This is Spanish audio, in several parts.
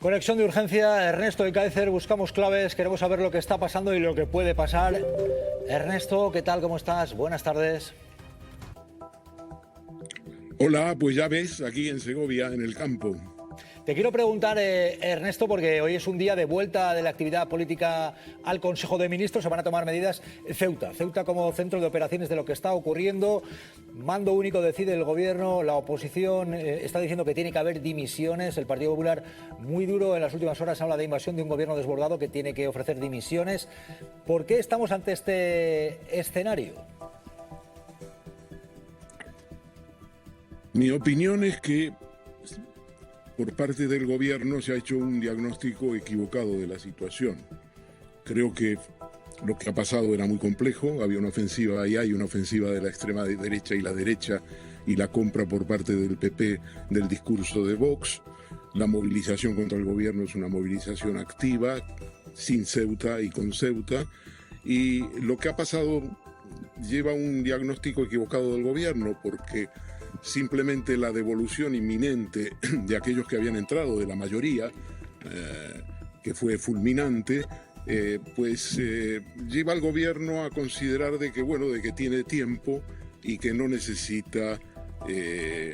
Conexión de urgencia, Ernesto de Cáceres, buscamos claves, queremos saber lo que está pasando y lo que puede pasar. Ernesto, ¿qué tal? ¿Cómo estás? Buenas tardes. Hola, pues ya ves, aquí en Segovia, en el campo. Te quiero preguntar, Ernesto, porque hoy es un día de vuelta de la actividad política al Consejo de Ministros. Se van a tomar medidas. Ceuta como centro de operaciones de lo que está ocurriendo. Mando único decide el gobierno. La oposición está diciendo que tiene que haber dimisiones. El Partido Popular, muy duro en las últimas horas, habla de invasión de un gobierno desbordado que tiene que ofrecer dimisiones. ¿Por qué estamos ante este escenario? Mi opinión es que por parte del gobierno se ha hecho un diagnóstico equivocado de la situación. Creo que lo que ha pasado era muy complejo, había una ofensiva y hay una ofensiva de la extrema derecha y la derecha y la compra por parte del PP del discurso de Vox. La movilización contra el gobierno es una movilización activa, sin Ceuta y con Ceuta, y lo que ha pasado lleva un diagnóstico equivocado del gobierno porque simplemente la devolución inminente de aquellos que habían entrado, de la mayoría, que fue fulminante, lleva al gobierno a considerar de que tiene tiempo y que no necesita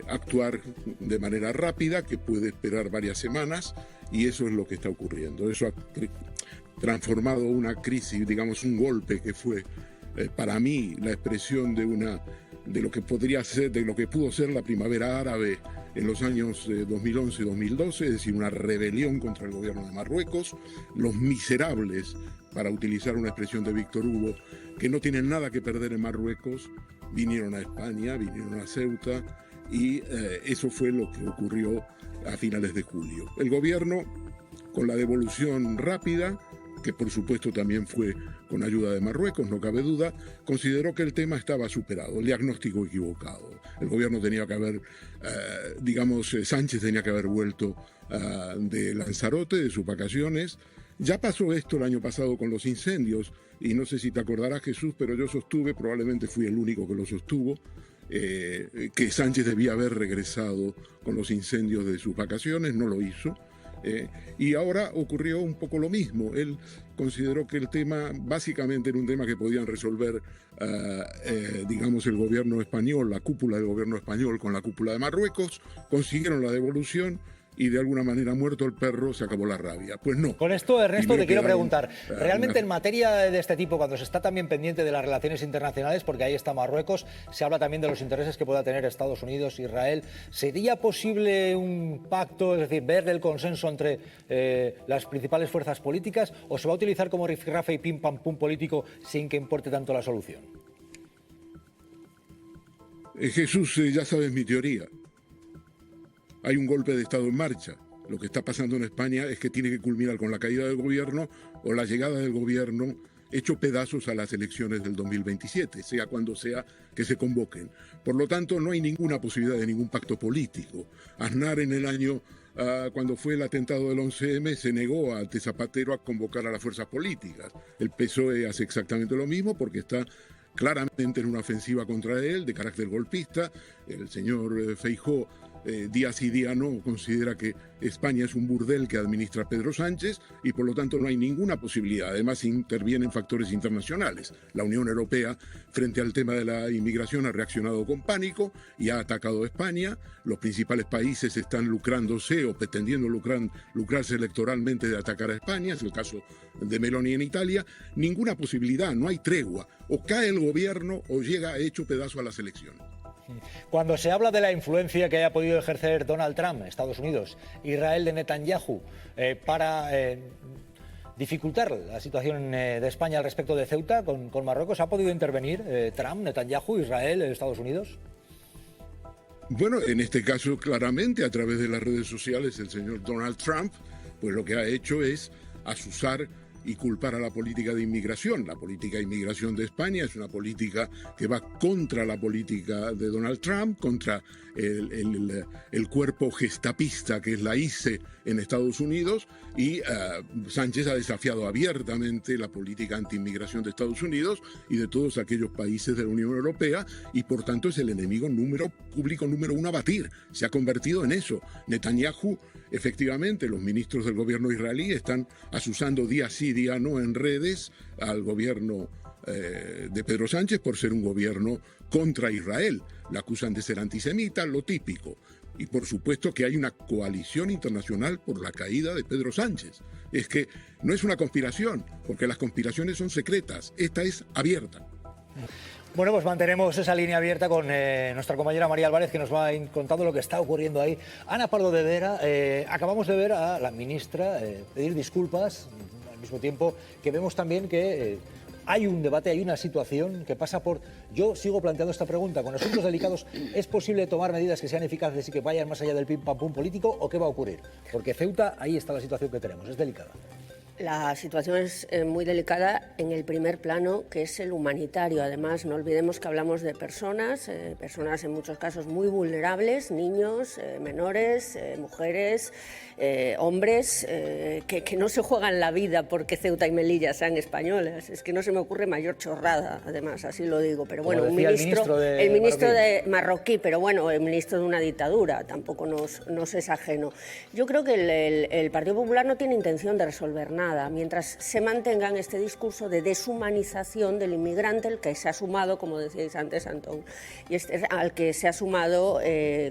actuar de manera rápida, que puede esperar varias semanas, y eso es lo que está ocurriendo. Eso ha transformado una crisis, digamos un golpe que fue para mí la expresión de lo que podría ser, de lo que pudo ser la primavera árabe en los años 2011 y 2012, es decir, una rebelión contra el gobierno de Marruecos, los miserables, para utilizar una expresión de Víctor Hugo, que no tienen nada que perder en Marruecos, vinieron a España, vinieron a Ceuta, y eso fue lo que ocurrió a finales de julio. El gobierno, con la devolución rápida, que por supuesto también fue con ayuda de Marruecos, no cabe duda, consideró que el tema estaba superado, el diagnóstico equivocado. El gobierno tenía que haber, Sánchez tenía que haber vuelto de Lanzarote, de sus vacaciones. Ya pasó esto el año pasado con los incendios, y no sé si te acordarás, Jesús, pero yo sostuve, probablemente fui el único que lo sostuvo, que Sánchez debía haber regresado con los incendios de sus vacaciones, no lo hizo. Y ahora ocurrió un poco lo mismo. Él consideró que el tema básicamente era un tema que podían resolver, el gobierno español, la cúpula del gobierno español con la cúpula de Marruecos, consiguieron la devolución y de alguna manera, muerto el perro, se acabó la rabia. Pues no. Con esto, Ernesto, te quiero preguntar, realmente en materia de este tipo, cuando se está también pendiente de las relaciones internacionales, porque ahí está Marruecos, se habla también de los intereses que pueda tener Estados Unidos, Israel, ¿sería posible un pacto, es decir, ver el consenso entre las principales fuerzas políticas, o se va a utilizar como rifirrafe y pim pam pum político sin que importe tanto la solución? Jesús, ya sabes mi teoría. Hay un golpe de Estado en marcha. Lo que está pasando en España es que tiene que culminar con la caída del gobierno o la llegada del gobierno hecho pedazos a las elecciones del 2027, sea cuando sea que se convoquen. Por lo tanto, no hay ninguna posibilidad de ningún pacto político. Aznar en el año, cuando fue el atentado del 11M, se negó ante Zapatero a convocar a las fuerzas políticas. El PSOE hace exactamente lo mismo porque está claramente en una ofensiva contra él de carácter golpista. El señor Feijóo día sí día no considera que España es un burdel que administra Pedro Sánchez y por lo tanto no hay ninguna posibilidad. Además intervienen factores internacionales. La Unión Europea frente al tema de la inmigración ha reaccionado con pánico y ha atacado a España. Los principales países están lucrándose o pretendiendo lucrarse electoralmente de atacar a España. Es el caso de Meloni en Italia. Ninguna posibilidad, no hay tregua. O cae el gobierno o llega hecho pedazo a las elecciones. Cuando se habla de la influencia que haya podido ejercer Donald Trump, Estados Unidos, Israel de Netanyahu, para dificultar la situación de España al respecto de Ceuta con Marruecos, ¿ha podido intervenir Trump, Netanyahu, Israel, Estados Unidos? Bueno, en este caso claramente a través de las redes sociales el señor Donald Trump, pues lo que ha hecho es azuzar y culpar a la política de inmigración. La política de inmigración de España es una política que va contra la política de Donald Trump, contra el cuerpo gestapista que es la ICE en Estados Unidos, y Sánchez ha desafiado abiertamente la política anti-inmigración de Estados Unidos y de todos aquellos países de la Unión Europea, y por tanto es el enemigo público número uno a batir. Se ha convertido en eso. Netanyahu, efectivamente, los ministros del gobierno israelí están asusando día sí, día no en redes al gobierno de Pedro Sánchez por ser un gobierno contra Israel. La acusan de ser antisemita, lo típico. Y por supuesto que hay una coalición internacional por la caída de Pedro Sánchez. Es que no es una conspiración, porque las conspiraciones son secretas. Esta es abierta. Bueno, pues mantenemos esa línea abierta con nuestra compañera María Álvarez, que nos va contando lo que está ocurriendo ahí. Ana Pardo de Vera, acabamos de ver a la ministra pedir disculpas, al mismo tiempo que vemos también que hay un debate, hay una situación que pasa por... Yo sigo planteando esta pregunta. Con asuntos delicados, ¿es posible tomar medidas que sean eficaces y que vayan más allá del pim pam pum político, o qué va a ocurrir? Porque Ceuta, ahí está la situación que tenemos, es delicada. La situación es muy delicada en el primer plano, que es el humanitario. Además, no olvidemos que hablamos de personas en muchos casos muy vulnerables, niños, menores, mujeres, hombres, que no se juegan la vida porque Ceuta y Melilla sean españolas. Es que no se me ocurre mayor chorrada, además, así lo digo. Pero bueno, el ministro de marroquí, pero bueno, el ministro de una dictadura, tampoco nos es ajeno. Yo creo que el Partido Popular no tiene intención de resolver nada. Mientras se mantenga en este discurso de deshumanización del inmigrante, el que se ha sumado, como decíais antes, Antón, y al que se ha sumado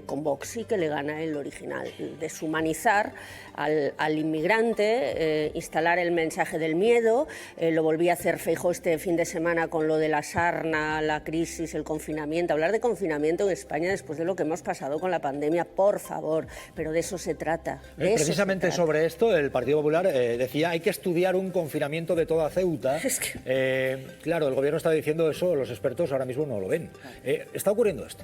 con Vox y que le gana el original. Deshumanizar al inmigrante, instalar el mensaje del miedo. Lo volví a hacer Feijóo este fin de semana con lo de la sarna, la crisis, el confinamiento. Hablar de confinamiento en España después de lo que hemos pasado con la pandemia, por favor, pero de eso se trata. Precisamente sobre esto, el Partido Popular decía hay que estudiar un confinamiento de toda Ceuta. Claro, el gobierno está diciendo eso, los expertos ahora mismo no lo ven. ¿Está ocurriendo esto?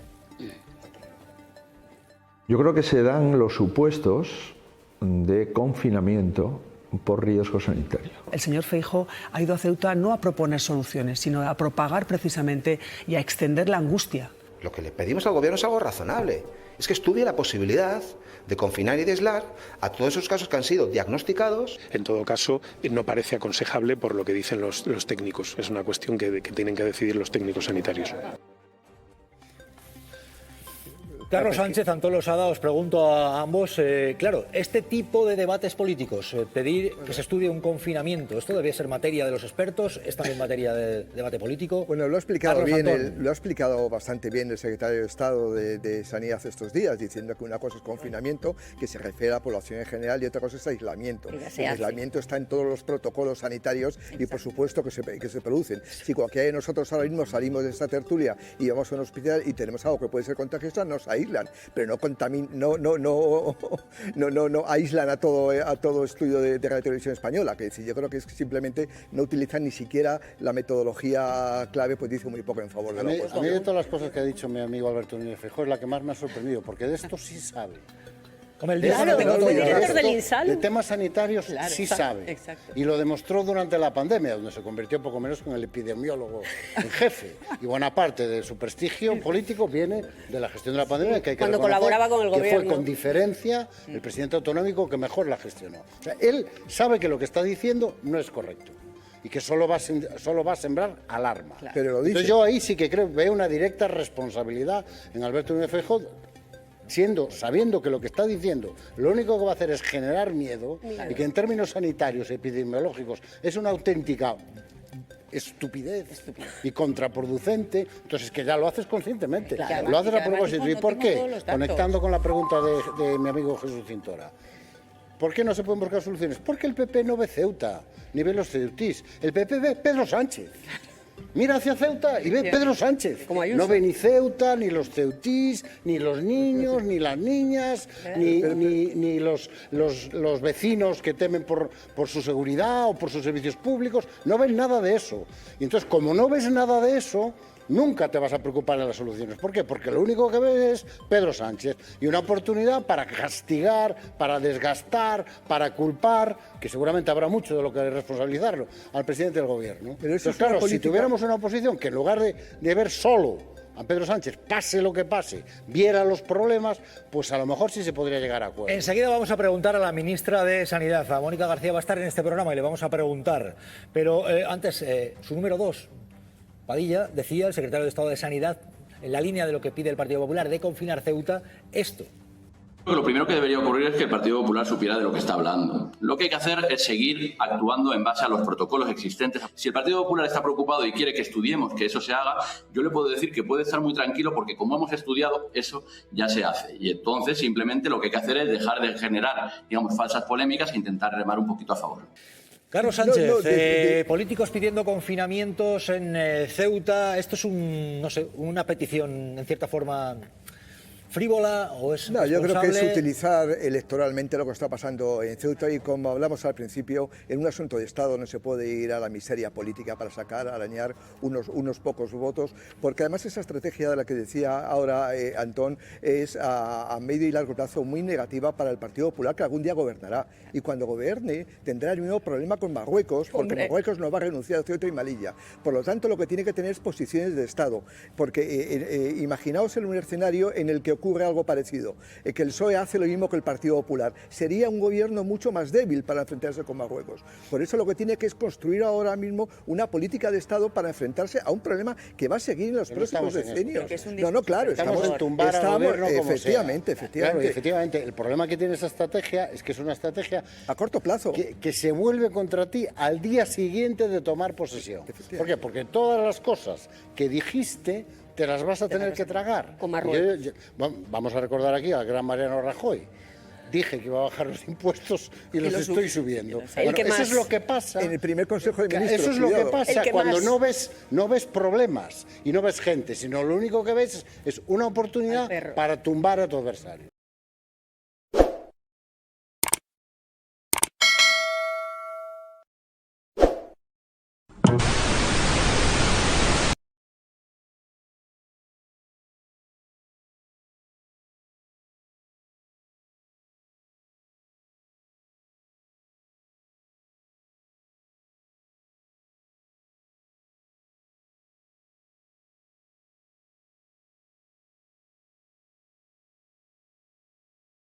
Yo creo que se dan los supuestos de confinamiento por riesgo sanitario. El señor Feijóo ha ido a Ceuta no a proponer soluciones, sino a propagar precisamente y a extender la angustia. Lo que le pedimos al gobierno es algo razonable. Es que estudie la posibilidad de confinar y de aislar a todos esos casos que han sido diagnosticados. En todo caso, no parece aconsejable por lo que dicen los técnicos. Es una cuestión que tienen que decidir los técnicos sanitarios. Carlos Sánchez, Antón Losada, os pregunto a ambos, claro, este tipo de debates políticos, pedir que se estudie un confinamiento, ¿esto debería ser materia de los expertos? ¿Es también materia de debate político? Bueno, lo ha explicado bastante bien el secretario de Estado de Sanidad estos días, diciendo que una cosa es confinamiento, que se refiere a la población en general, y otra cosa es aislamiento. El aislamiento está en todos los protocolos sanitarios y por supuesto que se producen. Si cualquiera de nosotros ahora mismo salimos de esta tertulia y vamos a un hospital y tenemos algo que puede ser contagioso, nos aíslan, pero no aíslan a todo estudio de Radio Televisión Española, que decir, yo creo que es que simplemente no utilizan ni siquiera la metodología clave, pues dice muy poco en favor de la oposición. A mí de todas las cosas que ha dicho mi amigo Alberto Núñez Feijóo es la que más me ha sorprendido, porque de esto sí sabe. De temas sanitarios sí sabe. Exacto. Y lo demostró durante la pandemia, donde se convirtió poco menos en el epidemiólogo en jefe. Y buena parte de su prestigio político viene de la gestión de la pandemia, que hay que cuando colaboraba con el gobierno. Fue con diferencia el presidente autonómico que mejor la gestionó. O sea, él sabe que lo que está diciendo no es correcto y que solo va a sembrar alarma. Claro. Pero lo dice. Entonces yo ahí sí que veo una directa responsabilidad en Alberto Núñez Feijóo, sabiendo que lo que está diciendo lo único que va a hacer es generar miedo y que en términos sanitarios, epidemiológicos, es una auténtica estupidez y contraproducente. Entonces, que ya lo haces conscientemente, lo haces a propósito. ¿Y por qué? Conectando con la pregunta de mi amigo Jesús Cintora. ¿Por qué no se pueden buscar soluciones? Porque el PP no ve Ceuta, ni ve los ceutís. El PP ve Pedro Sánchez. Mira hacia Ceuta y ve Pedro Sánchez. No ve ni Ceuta, ni los ceutís, ni los niños, ni las niñas, ni los vecinos que temen por su seguridad o por sus servicios públicos. No ven nada de eso. Y entonces, como no ves nada de eso, nunca te vas a preocupar en las soluciones. ¿Por qué? Porque lo único que ves es Pedro Sánchez y una oportunidad para castigar, para desgastar, para culpar, que seguramente habrá mucho de lo que responsabilizarlo al presidente del gobierno. Pero eso Entonces, claro, política... si tuviéramos una oposición que en lugar de ver solo a Pedro Sánchez, pase lo que pase, viera los problemas, pues a lo mejor sí se podría llegar a acuerdo. Enseguida vamos a preguntar a la ministra de Sanidad, a Mónica García, va a estar en este programa y le vamos a preguntar. Pero antes, su número 2, Padilla, decía el secretario de Estado de Sanidad, en la línea de lo que pide el Partido Popular de confinar Ceuta, esto. Lo primero que debería ocurrir es que el Partido Popular supiera de lo que está hablando. Lo que hay que hacer es seguir actuando en base a los protocolos existentes. Si el Partido Popular está preocupado y quiere que estudiemos que eso se haga, yo le puedo decir que puede estar muy tranquilo porque como hemos estudiado, eso ya se hace. Y entonces simplemente lo que hay que hacer es dejar de generar, digamos, falsas polémicas e intentar remar un poquito a favor. Carlos Sánchez, políticos pidiendo confinamientos en Ceuta, ¿esto es una petición en cierta forma frívola o es responsable? Yo creo que es utilizar electoralmente lo que está pasando en Ceuta y, como hablamos al principio, en un asunto de Estado no se puede ir a la miseria política para arañar unos pocos votos, porque además esa estrategia de la que decía ahora Antón es a medio y largo plazo muy negativa para el Partido Popular, que algún día gobernará, y cuando gobierne tendrá el mismo problema con Marruecos, porque Marruecos no va a renunciar a Ceuta y Melilla. Por lo tanto, lo que tiene que tener es posiciones de Estado, porque imaginaos en un escenario en el que ocurre algo parecido, que el PSOE hace lo mismo que el Partido Popular. Sería un gobierno mucho más débil para enfrentarse con Marruecos. Por eso lo que tiene que es construir ahora mismo una política de Estado para enfrentarse a un problema que va a seguir en los próximos decenios. Claro, estamos en tumbar al gobierno como efectivamente. Claro, efectivamente. El problema que tiene esa estrategia es que es una estrategia a corto plazo que se vuelve contra ti al día siguiente de tomar posesión. ¿Por qué? Porque todas las cosas que dijiste te las vas a tener que tragar. Vamos a recordar aquí al gran Mariano Rajoy. Dije que iba a bajar los impuestos y los estoy subiendo. Eso es lo que pasa. En el primer Consejo de Ministros. Eso es lo que pasa cuando no ves problemas y no ves gente, sino lo único que ves es una oportunidad para tumbar a tu adversario.